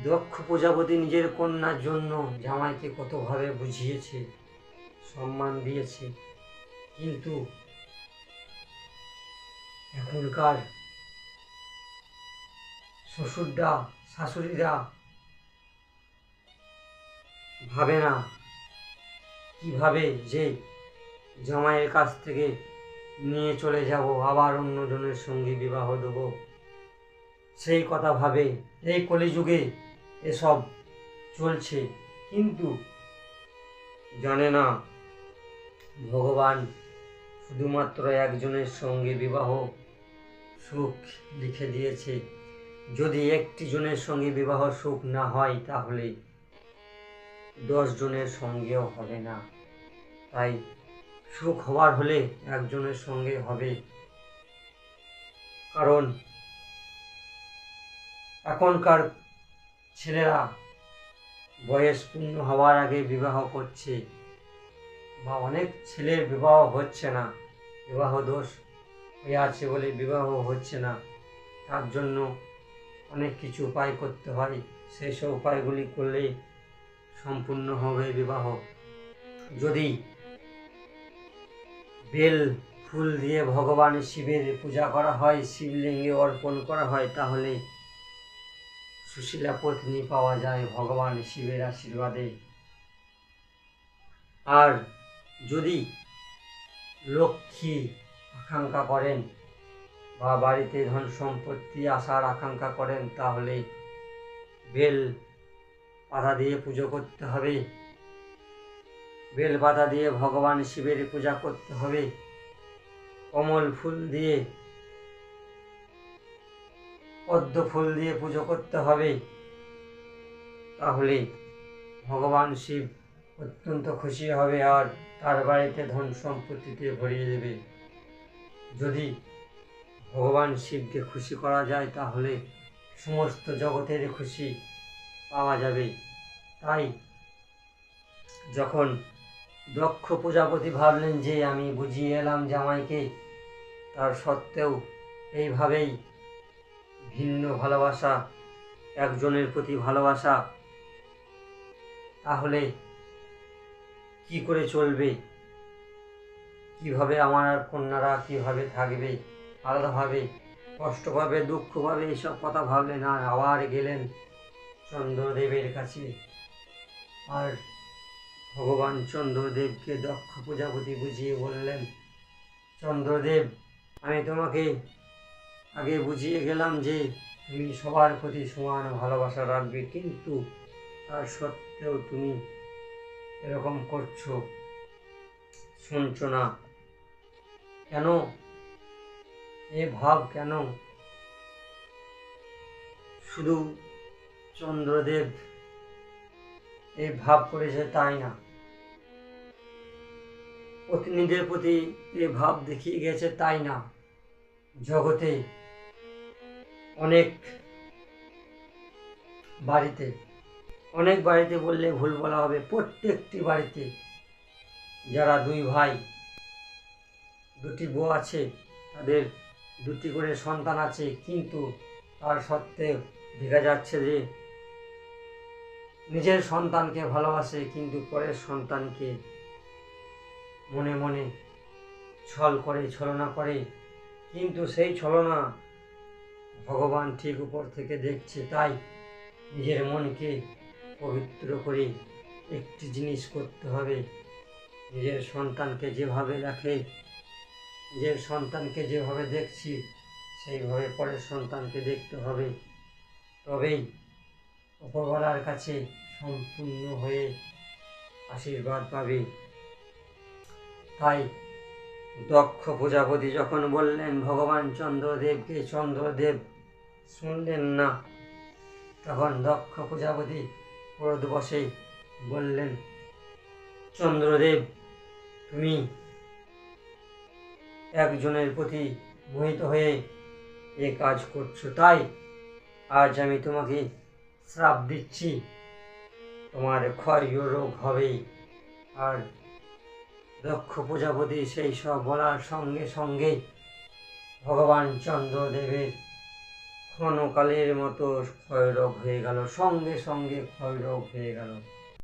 দক্ষ প্রজাপতি নিজের কন্যার জন্য জামাইকে কতভাবে বুঝিয়েছে, সম্মান দিয়েছে, কিন্তু এখনকার শ্বশুররা শাশুড়িরা ভাবে না কিভাবে যে জামাইয়ের কাছ থেকে নিয়ে চলে যাব, আবার অন্যজনের সঙ্গে বিবাহ দেব, সেই কথা ভাবে। এই কলিযুগে এসব চলছে, কিন্তু জানে না ভগবান শুধুমাত্র একজনের সঙ্গে বিবাহ সুখ লিখে দিয়েছে। যদি একটি জনের সঙ্গে বিবাহ সুখ না হয়, তাহলে 10 জনের সঙ্গেও হবে না। তাই সুখ হওয়ার হলে একজনের সঙ্গে হবে। কারণ এখনকার ছেলেরা বয়স পূর্ণ হওয়ার আগে বিবাহ করছে, বা অনেক ছেলের বিবাহ হচ্ছে না, বিবাহ দোষ হয়ে আছে বলে বিবাহ হচ্ছে না। তার জন্য অনেক কিছু উপায় করতে হয়, সেই সব উপায়গুলি করলে সম্পূর্ণ হবে বিবাহ। যদি বেল ফুল দিয়ে ভগবান শিবের পূজা করা হয়, শিবলিঙ্গে অর্পণ করা হয়, তাহলে সুশীলা পত্নী পাওয়া যায় ভগবান শিবের আশীর্বাদে। আর যদি লক্ষ্মী আকাঙ্ক্ষা করেন বা বাড়িতে ধন সম্পত্তি আসার আকাঙ্ক্ষা করেন, তাহলে বেল পাতা দিয়ে পুজো করতে হবে। বেল পাতা দিয়ে ভগবান শিবের পূজা করতে হবে। কমল ফুল দিয়ে, পদ্ম ফুল দিয়ে পুজো করতে হবে। তাহলে ভগবান শিব অত্যন্ত খুশি হবে আর তার বাড়িতে ধন সম্পত্তিতে ভরিয়ে দেবে। যদি ভগবান শিবকে খুশি করা যায়, তাহলে সমস্ত জগতের খুশি পাওয়া যাবে। তাই যখন দক্ষ প্রজাপতি ভাবলেন যে আমি বুঝিয়ে এলাম জামাইকে, তার সত্ত্বেও এইভাবেই ভিন্ন ভালোবাসা, একজনের প্রতি ভালোবাসা, তাহলে কি করে চলবে? কিভাবে আমার আর কন্যারা কিভাবে থাকবে? আলাদাভাবে কষ্ট পাবে, দুঃখ পাবে, এইসব কথা ভাবলেন। আর আবার গেলেন চন্দ্রদেবের কাছে। আর ভগবান চন্দ্রদেবকে দক্ষ প্রজাপতি বুঝিয়ে বললেন, চন্দ্রদেব, আমি তোমাকে আগে বুঝিয়ে গেলাম যে তুমি সবার প্রতি সমান ভালোবাসা রাখবে, কিন্তু তার সত্ত্বেও তুমি এরকম করছো, শুনছো না কেন? এ ভাব কেন? শুধু চন্দ্রদেব এই ভাব করেছে তাই না, পত্নীদের প্রতি এ ভাব দেখিয়ে গেছে তাই না, জগতে অনেক বাড়িতে বললে ভুল বলা হবে, প্রত্যেকটি বাড়িতে যারা 2 ভাই, 2টি বউ আছে, তাদের 2টি করে সন্তান আছে, কিন্তু তার সত্ত্বেও দেখা যাচ্ছে যে নিজের সন্তানকে ভালোবাসে, কিন্তু পরের সন্তানকে মনে মনে ছলনা করে। কিন্তু সেই ছলনা ভগবান ঠিক উপর থেকে দেখছে। তাই নিজের মনকে পবিত্র করে একটি জিনিস করতে হবে, নিজের সন্তানকে যেভাবে রাখে, নিজের সন্তানকে যেভাবে দেখছি, সেইভাবে পরের সন্তানকে দেখতে হবে। তবেই উপরওয়ালার কাছে সম্পূর্ণ হয়ে আশীর্বাদ পাবে। তাই দক্ষ প্রজাপতি যখন বললেন ভগবান চন্দ্রদেবকে, চন্দ্রদেব শুনলেন না। তখন দক্ষ প্রজাপতি ক্রোধ বশে বললেন, চন্দ্রদেব, তুমি একজনের প্রতি মোহিত হয়ে এ কাজ করছো, তাই আজ আমি তোমাকে শ্রাপ দিচ্ছি, তোমার ক্ষয় রোগ হবে। আর দক্ষ প্রজাপতি সেই সব বলার সঙ্গে সঙ্গে ভগবান চন্দ্রদেবের ক্ষণকালের মতো ক্ষয়রোগ হয়ে গেল, সঙ্গে সঙ্গে ক্ষয়রোগ হয়ে গেল।